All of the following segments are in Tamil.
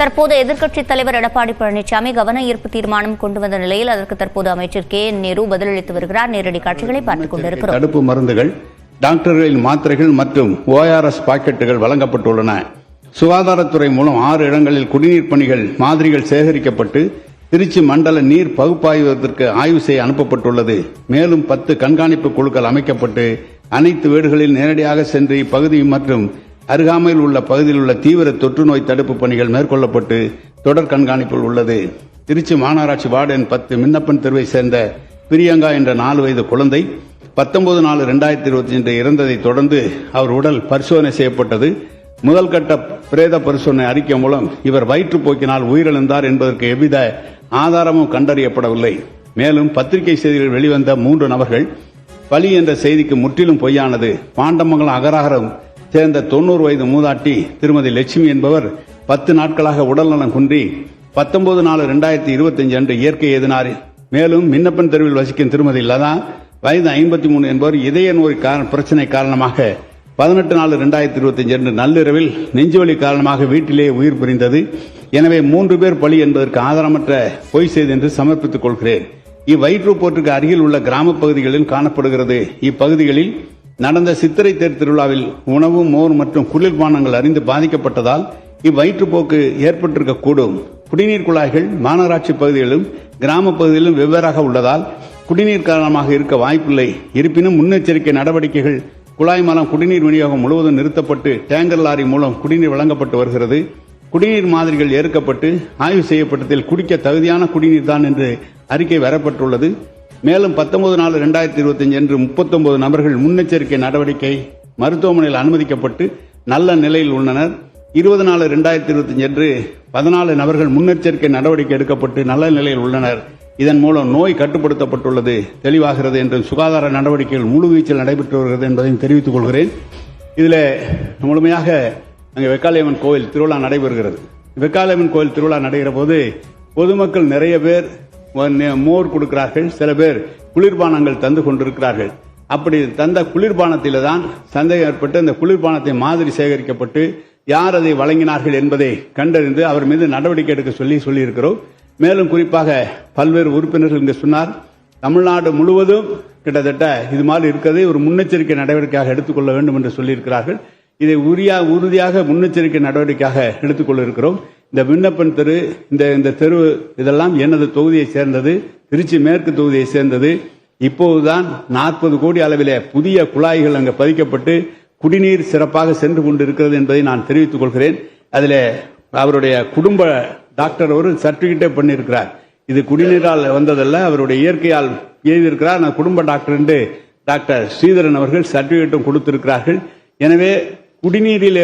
தற்போது எதிர்க்கட்சித் தலைவர் எடப்பாடி பழனிசாமி கவன ஈர்ப்பு தீர்மானம் கொண்டு வந்த நிலையில் அதற்கு தற்போது அமைச்சர் KN நேரு பதிலளித்து வருகிறார். நேரடி காட்சிகளை பார்த்துக் கொண்டிருக்கிறோம். தடுப்பு மருந்துகள், டாக்டர்களின் மாத்திரைகள் மற்றும் ORS பாக்கெட்டுகள் வழங்கப்பட்டுள்ளன. சுகாதாரத்துறை மூலம் 6 இடங்களில் குடிநீர் பணிகள் மாதிரிகள் சேகரிக்கப்பட்டு திருச்சி மண்டல நீர் பகுப்பாய்வதற்கு ஆய்வு செய்ய அனுப்பப்பட்டுள்ளது. மேலும் 10 கண்காணிப்பு குழுக்கள் அமைக்கப்பட்டு அனைத்து வீடுகளில் நேரடியாக சென்று இப்பகுதி மற்றும் அருகாமையில் உள்ள பகுதியில் உள்ள தீவிர தொற்று நோய் தடுப்பு பணிகள் மேற்கொள்ளப்பட்டு தொடர் கண்காணிப்பில் உள்ளது. திருச்சி மாநகராட்சி வார்டு எண் 10 மின்னப்பன் தெருவை சேர்ந்த பிரியங்கா என்ற 4 வயது குழந்தை 19/4/2025 இறந்ததை தொடர்ந்து அவர் உடல் பரிசோதனை செய்யப்பட்டது. முதல் கட்ட பிரேத பரிசோதனை அறிக்கை மூலம் இவர் வயிற்றுப்போக்கினால் உயிரிழந்தார் என்பதற்கு எவ்வித ஆதாரமும் கண்டறியப்படவில்லை. மேலும் பத்திரிகை செய்திகளில் வெளிவந்த 3 நபர்கள் பலி என்ற செய்திக்கு முற்றிலும் பொய்யானது. பாண்டமங்கலம் அகராகரம் சேர்ந்த 90 வயது மூதாட்டி திருமதி லட்சுமி என்பவர் 10 நாட்களாக உடல்நலம் குன்றி 19/4/2025 அன்று இயற்கை எதினார். மேலும் மின்னப்பன் தெருவில் வசிக்கும் திருமதி லதா வயது 53 என்பவர் இதய நோய் பிரச்சனை காரணமாக 18/4/2025 அன்று நள்ளிரவில் நெஞ்சுவலி காரணமாக வீட்டிலேயே உயிர் பிரிந்தது. எனவே 3 பேர் பலி என்பதற்கு ஆதாரமற்ற பொய் செய்தி என்று சமர்ப்பித்துக் கொள்கிறேன். இவ்வயிற்றுப்போற்றுக்கு அருகில் உள்ள கிராம பகுதிகளில் காணப்படுகிறது. இப்பகுதிகளில் நடந்த சித்திரை தேர் திருவிழாவில் உணவு, மோர் மற்றும் குளிர்பானங்கள் அறிந்து பாதிக்கப்பட்டதால் இவ்வயிற்றுப்போக்கு ஏற்பட்டிருக்கக்கூடும். குடிநீர் குழாய்கள் மாநகராட்சி பகுதிகளிலும் கிராம பகுதிகளிலும் வெவ்வேறாக உள்ளதால் குடிநீர் காரணமாக இருக்க வாய்ப்பில்லை. இருப்பினும் முன்னெச்சரிக்கை நடவடிக்கைகள் குழாய் மூலம் குடிநீர் விநியோகம் முழுவதும் நிறுத்தப்பட்டு டேங்கர் லாரி மூலம் குடிநீர் வழங்கப்பட்டு வருகிறது. குடிநீர் மாதிரிகள் ஏற்கப்பட்டு ஆய்வு செய்யப்பட்டதில் குடிக்க தகுதியான குடிநீர் தான் என்று அறிக்கை வரப்பட்டுள்ளது. மேலும் 19/4/2025 அன்று 39 நபர்கள் முன்னெச்சரிக்கை நடவடிக்கை மருத்துவமனையில் அனுமதிக்கப்பட்டு நல்ல நிலையில் உள்ளனர். 20/4/2025 அன்று 14 நபர்கள் முன்னெச்சரிக்கை நடவடிக்கை எடுக்கப்பட்டு நல்ல நிலையில் உள்ளனர். இதன் மூலம் நோய் கட்டுப்படுத்தப்பட்டுள்ளது தெளிவாகிறது என்றும் சுகாதார நடவடிக்கைகள் முழுவீச்சில் நடைபெற்று வருகிறது என்பதையும் தெரிவித்துக் கொள்கிறேன். இதில் முழுமையாக அங்கே வெக்காளியம்மன் கோவில் திருவிழா நடைபெறுகிறது. வெக்காளியம்மன் கோவில் திருவிழா நடைகிற போது பொதுமக்கள் நிறைய பேர் மோர் கொடுக்கிறார்கள், சில பேர் குளிர்பானங்கள் தந்து கொண்டிருக்கிறார்கள். அப்படி தந்த குளிர்பானத்தில தான் சந்தேகம் ஏற்பட்டு அந்த குளிர்பானத்தை மாதிரி சேகரிக்கப்பட்டு யார் அதை வழங்கினார்கள் என்பதை கண்டறிந்து அவர் மீது நடவடிக்கை எடுக்க சொல்லியிருக்கிறோம். மேலும் குறிப்பாக பல்வேறு உறுப்பினர்கள் இங்கு சொன்னார், தமிழ்நாடு முழுவதும் கிட்டத்தட்ட இது மாதிரி இருக்கிறது, ஒரு முன்னெச்சரிக்கை நடவடிக்கையாக எடுத்துக்கொள்ள வேண்டும் என்று சொல்லியிருக்கிறார்கள். இதை உறுதியாக முன்னெச்சரிக்கை நடவடிக்கையாக எடுத்துக்கொள்ள இருக்கிறோம். இந்த விண்ணப்பன் தெரு, இந்த தெரு இதெல்லாம் எனது தொகுதியை சேர்ந்தது, திருச்சி மேற்கு தொகுதியை சேர்ந்தது. இப்போதுதான் 40 கோடி அளவிலே புதிய குழாய்கள் அங்கு பதிக்கப்பட்டு குடிநீர் சிறப்பாக சென்று கொண்டிருக்கிறது என்பதை நான் தெரிவித்துக் கொள்கிறேன். அதில் அவருடைய குடும்ப டாக்டர் ஒரு சர்டிபிகேட்டே பண்ணியிருக்கிறார். இது குடிநீரால் வந்ததல்ல, அவருடைய இயற்கையால் எழுதியிருக்கிறார். நான் குடும்ப டாக்டர் என்று டாக்டர் ஸ்ரீதரன் அவர்கள் சர்டிபிகேட்டும் கொடுத்திருக்கிறார்கள். எனவே குடிநீரிலே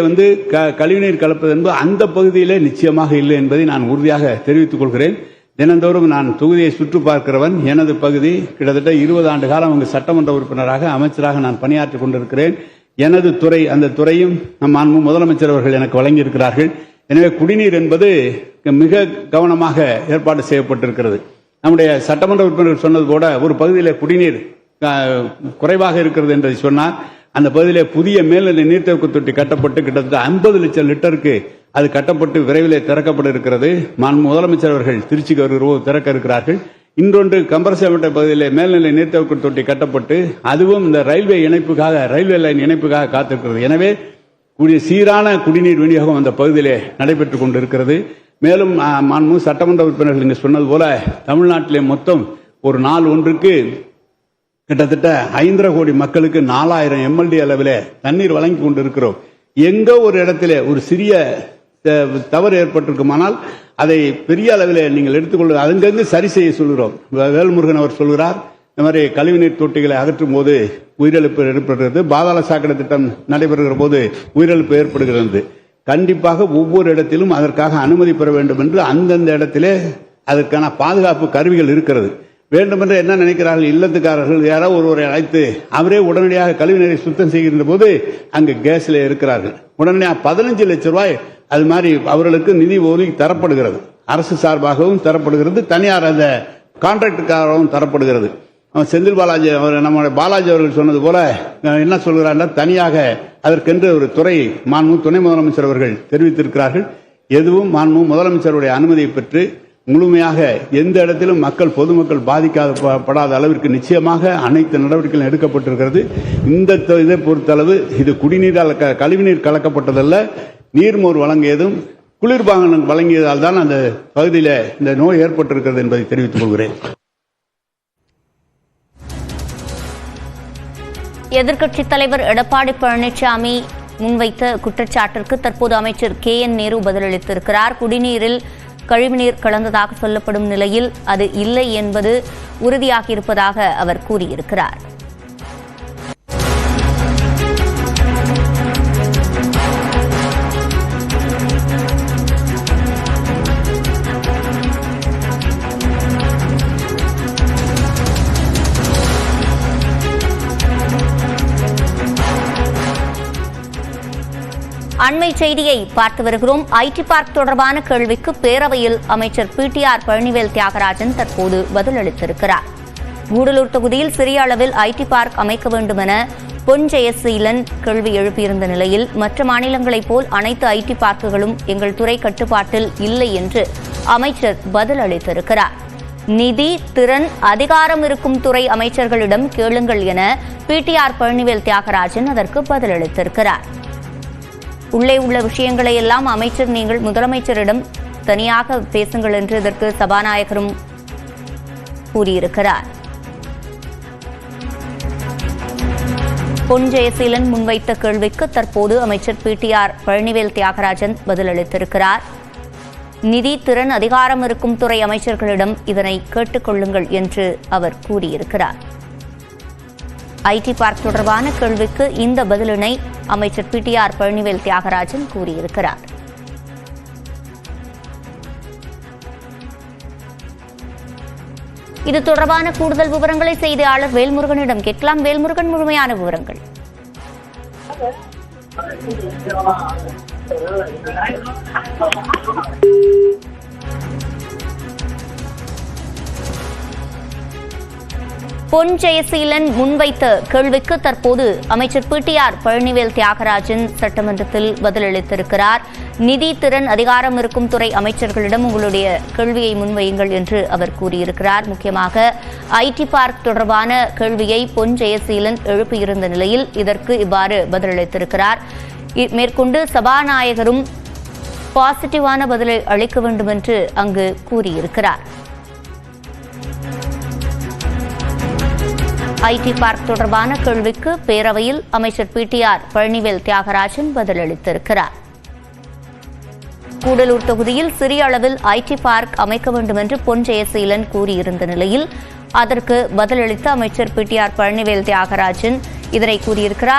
கழிவுநீர் கலப்பது என்பது அந்த பகுதியிலே நிச்சயமாக இல்லை என்பதை நான் உறுதியாக தெரிவித்துக் கொள்கிறேன். தினந்தோறும் நான் தொகுதியை சுற்று பார்க்கிறவன். எனது பகுதி கிட்டத்தட்ட 20 ஆண்டு காலம் அங்கு சட்டமன்ற உறுப்பினராக அமைச்சராக நான் பணியாற்றிக் கொண்டிருக்கிறேன். எனது துறை, அந்த துறையும் நம் மாண்பு முதலமைச்சர் அவர்கள் எனக்கு வழங்கியிருக்கிறார்கள். எனவே குடிநீர் என்பது மிக கவனமாக ஏற்பாடு செய்யப்பட்டிருக்கிறது. நம்முடைய சட்டமன்ற உறுப்பினர்கள் சொன்னது போல ஒரு பகுதியில் குடிநீர் குறைவாக இருக்கிறது என்பதை சொன்னார். அந்த பகுதியிலே புதிய மேல்நிலை நீர்த்தேக்க தொட்டி கட்டப்பட்டு கிட்டத்தட்ட 50 லட்சம் லிட்டருக்கு அது கட்டப்பட்டு விரைவிலே திறக்கப்பட இருக்கிறது. முதலமைச்சர் அவர்கள் திருச்சிக்கு திறக்க இருக்கிறார்கள். இன்னொன்று கம்பரசேமட்டை பகுதியிலே மேல்நிலை நீர்த்தேக்க தொட்டி கட்டப்பட்டு அதுவும் இந்த ரயில்வே லைன் இணைப்புக்காக காத்திருக்கிறது. எனவே சீரான குடிநீர் விநியோகம் அந்த பகுதியிலே நடைபெற்றுக் கொண்டிருக்கிறது. மேலும் சட்டமன்ற உறுப்பினர்கள் இங்கு சொன்னது போல தமிழ்நாட்டிலே மொத்தம் ஒரு நாள் ஒன்றுக்கு கிட்டத்தட்ட 5.5 கோடி மக்களுக்கு 4000 MLD அளவில் தண்ணீர் வழங்கி கொண்டிருக்கிறோம். எங்க ஒரு இடத்துல ஒரு சிறிய தவறு ஏற்பட்டிருக்குமானால் அதை பெரிய அளவில் நீங்கள் எடுத்துக்கொள்ள அங்கங்கு சரி செய்ய சொல்கிறோம். வேல்முருகன் அவர் சொல்கிறார், இந்த மாதிரி கழிவுநீர் தொட்டிகளை அகற்றும் போது உயிரிழப்பு ஏற்படுகிறது, பாதாள சாக்கடை திட்டம் நடைபெறுகிற போது உயிரிழப்பு ஏற்படுகிறது. கண்டிப்பாக ஒவ்வொரு இடத்திலும் அதற்காக அனுமதி பெற வேண்டும் என்று அந்தந்த இடத்திலே அதற்கான பாதுகாப்பு கருவிகள் இருக்கிறது. வேண்டுமென்று என்ன நினைக்கிறார்கள், இல்லத்துக்காரர்கள் யாரோ ஒருவரை அழைத்து அவரே உடனடியாக கழிவுநீரை சுத்தம் செய்கின்ற போது அங்கு கேஸ்ல இருக்கிறார்கள். உடனடியாக 15 லட்சம் ரூபாய் அது மாதிரி அவர்களுக்கு நிதி ஒதுக்கி தரப்படுகிறது. அரசு சார்பாகவும் தரப்படுகிறது, தனியார் அந்த கான்ட்ராக்டுக்காகவும் தரப்படுகிறது. செந்தில் பாலாஜி நம்முடைய பாலாஜி அவர்கள் சொன்னது போல என்ன சொல்கிறார்கள், தனியாக அதற்கென்று ஒரு துறை மாண்பு துணை முதலமைச்சர் அவர்கள் தெரிவித்திருக்கிறார்கள். எதுவும் மாண்புமிகு முதலமைச்சருடைய அனுமதியை பெற்று முழுமையாக எந்த இடத்திலும் பொதுமக்கள் பாதிக்கப்படாத அளவிற்கு நிச்சயமாக அனைத்து நடவடிக்கைகளும் எடுக்கப்பட்டிருக்கிறது. இந்த இதை பொறுத்தளவு இது குடிநீரால் கழிவுநீர் கலக்கப்பட்டதல்ல, நீர்மோர் வழங்கியதும் குளிர்பானம் வழங்கியதால் தான் அந்த பகுதியில் இந்த நோய் ஏற்பட்டிருக்கிறது என்பதை தெரிவித்துக் கொள்கிறேன். எதிர்க்கட்சித் தலைவர் எடப்பாடி பழனிசாமி முன்வைத்த குற்றச்சாட்டிற்கு தற்போது அமைச்சர் KN நேரு பதிலளித்திருக்கிறார். குடிநீரில் கழிவுநீர் கலந்ததாக சொல்லப்படும் நிலையில் அது இல்லை என்பது உறுதியாகியிருப்பதாக அவர் கூறியிருக்கிறார். அண்மை செய்தியை பார்த்து வருகிறோம். ஐடி பார்க் தொடர்பான கேள்விக்கு பேரவையில் அமைச்சர் PTR பழனிவேல் தியாகராஜன் தற்போது பதிலளித்திருக்கிறார். கூடலூர் தொகுதியில் சிறிய அளவில் ஐடி பார்க் அமைக்க வேண்டும் என பொன் ஜெயசீலன் கேள்வி எழுப்பியிருந்த நிலையில் மற்ற மாநிலங்களைப் போல் அனைத்து ஐடி பார்க்குகளும் எங்கள் துறை கட்டுப்பாட்டில் இல்லை என்று அமைச்சர் பதிலளித்திருக்கிறார். நிதி, திறன், அதிகாரம் இருக்கும் துறை அமைச்சர்களிடம் கேளுங்கள் என PTR பழனிவேல் தியாகராஜன் அதற்கு பதிலளித்திருக்கிறார். உள்ளே உள்ள விஷயங்களை எல்லாம் அமைச்சர் நீங்கள் முதலமைச்சரிடம் தனியாக பேசுங்கள் என்று இதற்கு சபாநாயகரும் கூறியிருக்கிறார். பொன் ஜெயசீலன் முன்வைத்த கேள்விக்கு தற்போது அமைச்சர் PTR பழனிவேல் தியாகராஜன் பதிலளித்திருக்கிறார். நிதி, திறன், அதிகாரம் இருக்கும் துறை அமைச்சர்களிடம் இதனை கேட்டுக் கொள்ளுங்கள் என்று அவர் கூறியிருக்கிறார். ஐடி பார்க் தொடர்பான கேள்விக்கு இந்த பதிலினை அமைச்சர் PTR பழனிவேல் தியாகராஜன் கூறியிருக்கிறார். இது தொடர்பான கூடுதல் விவரங்களை செய்தியாளர் வேல்முருகனிடம் கேட்கலாம். வேல்முருகன், முழுமையான விவரங்கள். பொன் ஜெயசீலன் முன்வைத்த கேள்விக்கு தற்போது அமைச்சர் PTR பழனிவேல் தியாகராஜன் சட்டமன்றத்தில் பதிலளித்திருக்கிறார். நிதி, திறன், அதிகாரம் இருக்கும் துறை அமைச்சர்களிடம் உங்களுடைய கேள்வியை முன்வையுங்கள் என்று அவர் கூறியிருக்கிறார். முக்கியமாக ஐடி பார்க் தொடர்பான கேள்வியை பொன் ஜெயசீலன் எழுப்பியிருந்த நிலையில் இதற்கு இவ்வாறு பதிலளித்திருக்கிறார். மேற்கொண்டு சபாநாயகரும் பாசிட்டிவான பதிலை அளிக்க வேண்டும் என்று அங்கு கூறியிருக்கிறார். ஐடி பார்க் தொடர்பான கேள்விக்கு பேரவையில் அமைச்சர் PTR பழனிவேல் தியாகராஜன் பதிலளித்திருக்கிறார். கூடலூர் தொகுதியில் சிறிய அளவில் ஐடி பார்க் அமைக்க வேண்டும் என்று பொன் ஜெயசீலன் கூறியிருந்த நிலையில் அதற்கு பதிலளித்த அமைச்சர் PTR பழனிவேல் தியாகராஜன் இதனை கூறியிருக்கிறார்.